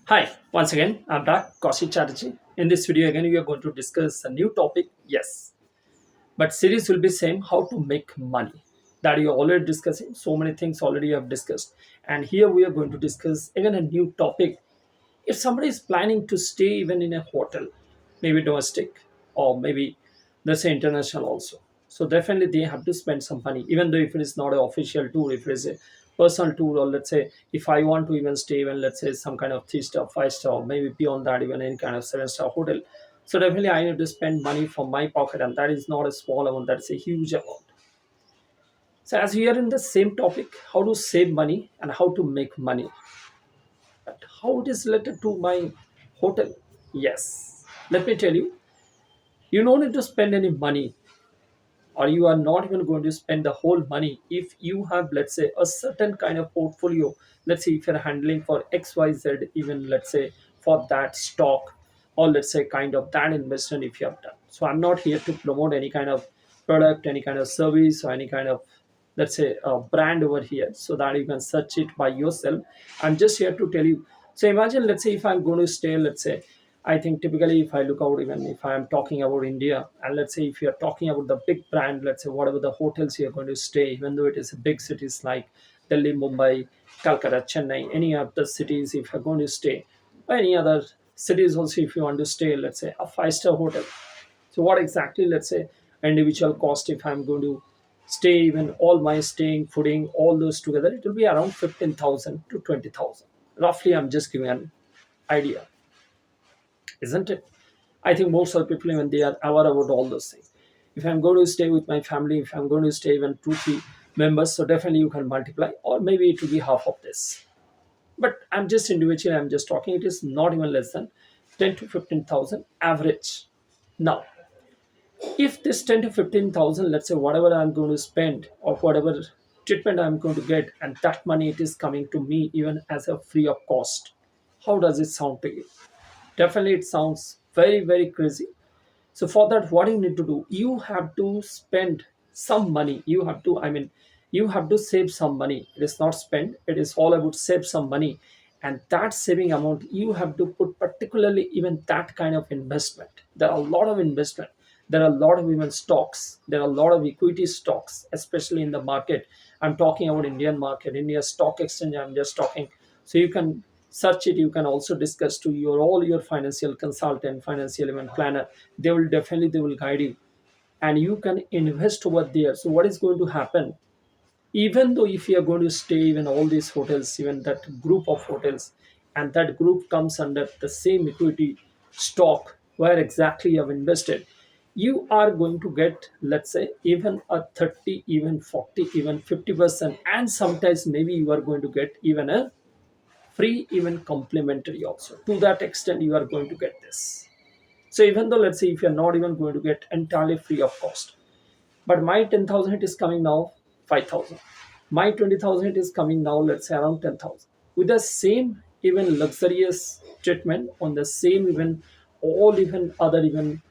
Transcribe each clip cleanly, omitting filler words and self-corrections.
Hi, once again, I'm back, Kaushik Chatterjee. In this video, again, we are going to discuss a new topic. Yes, but series will be same how to make money. That you are already discussing. So many things already you have discussed, and here we are going to discuss again a new topic. If somebody is planning to stay even in a hotel, maybe domestic or maybe let's say international also, so definitely they have to spend some money, even though if it is not an official tour, if it is a personal tour, or let's say if I want to even stay even let's say some kind of 3 star 5 star, maybe beyond that even any kind of 7 star hotel, so definitely I need to spend money from my pocket, and that is not a small amount, that's a huge amount. So as we are in the same topic, how to save money and how to make money, but how it is related to my hotel? Yes, let me tell you, you don't need to spend any money, or you are not even going to spend the whole money if you have, let's say, a certain kind of portfolio. Let's say if you're handling for XYZ, even let's say for that stock, or let's say kind of that investment if you have done. So I'm not here to promote any kind of product, any kind of service, or any kind of let's say a brand over here, so that you can search it by yourself. I'm just here to tell you. So imagine, let's say if I'm going to stay, let's say, I think typically if I look out, even if I am talking about India, and let's say if you're talking about the big brand, let's say whatever the hotels you're going to stay, even though it is big cities like Delhi, Mumbai, Calcutta, Chennai, any of the cities, if you're going to stay, or any other cities also, if you want to stay, let's say a 5 star hotel. So what exactly, let's say, individual cost if I'm going to stay, even all my staying, fooding, all those together, it will be around 15,000 to 20,000. Roughly, I'm just giving an idea, isn't it? I think most of the people, even they are aware about all those things. If I'm going to stay with my family, if I'm going to stay even 2, 3 members, so definitely you can multiply, or maybe it will be half of this. But I'm just individually, I'm just talking. It is not even less than 10 to 15,000 average. Now, if this 10 to 15,000, let's say whatever I'm going to spend or whatever treatment I'm going to get, and that money it is coming to me even as a free of cost, how does it sound to you? Definitely, it sounds very very crazy. So for that, what you need to do, you have to spend some money. You have to, I mean, you have to save some money. It is not spend. It is all about save some money, and that saving amount you have to put particularly even that kind of investment. There are a lot of investment. There are a lot of even stocks. There are a lot of equity stocks, especially in the market. I'm talking about Indian market, India Stock Exchange. I'm just talking. So you can search it. You can also discuss to your all your financial consultant, financial even planner. They will guide you, and you can invest over there. So what is going to happen, even though if you are going to stay in all these hotels, even that group of hotels, and that group comes under the same equity stock where exactly you have invested, you are going to get, let's say, even a 30, even 40, even 50%, and sometimes maybe you are going to get even a free, even complimentary also. To that extent you are going to get this. So even though, let's say, if you're not even going to get entirely free of cost, but my 10,000 it is coming now 5,000. My 20,000 it is coming now, let's say, around 10,000. With the same even luxurious treatment, on the same even all even other even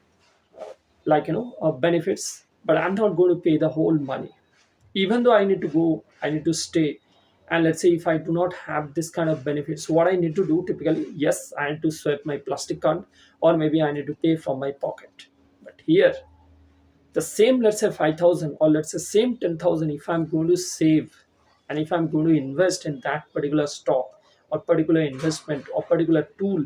like benefits, but I'm not going to pay the whole money. Even though I need to go, I need to stay, and let's say if I do not have this kind of benefits, what I need to do typically, yes, I need to swipe my plastic card, or maybe I need to pay from my pocket. But here, the same, let's say 5,000, or let's say same 10,000, if I'm going to save, and if I'm going to invest in that particular stock or particular investment or particular tool,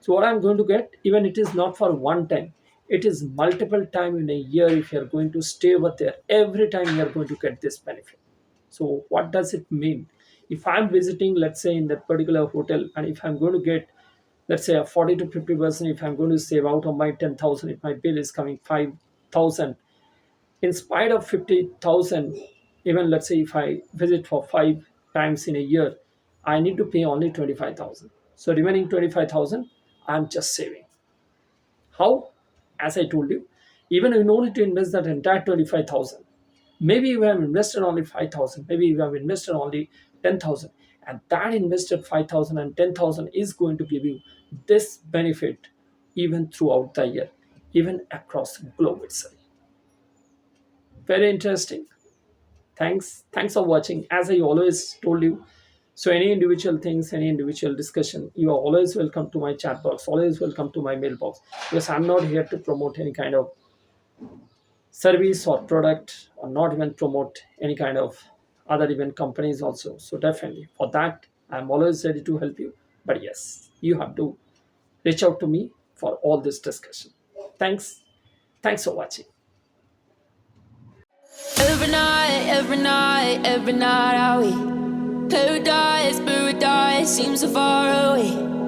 so what I'm going to get, even it is not for one time, it is multiple time in a year. If you're going to stay over there, every time you're going to get this benefit. So what does it mean? If I'm visiting, let's say, in that particular hotel, and if I'm going to get, let's say, a 40 to 50%, if I'm going to save out of my 10,000, if my bill is coming 5,000, in spite of 50,000, even let's say if I visit for 5 times in a year, I need to pay only 25,000. So remaining 25,000, I'm just saving. How? As I told you, even in order to invest that entire 25,000, maybe you have invested only 5,000, maybe you have invested only 10,000, and that invested 5,000 and 10,000 is going to give you this benefit even throughout the year, even across the globe itself. Very interesting. Thanks for watching. As I always told you, So any individual things, any individual discussion, you are always welcome to my chat box, always welcome to my mailbox, because I'm not here to promote any kind of service or product, or not even promote any kind of other even companies also. So definitely for that, I'm always ready to help you. But yes, you have to reach out to me for all this discussion. Thanks for watching. Every night I wait. Paradise, paradise seems so far away.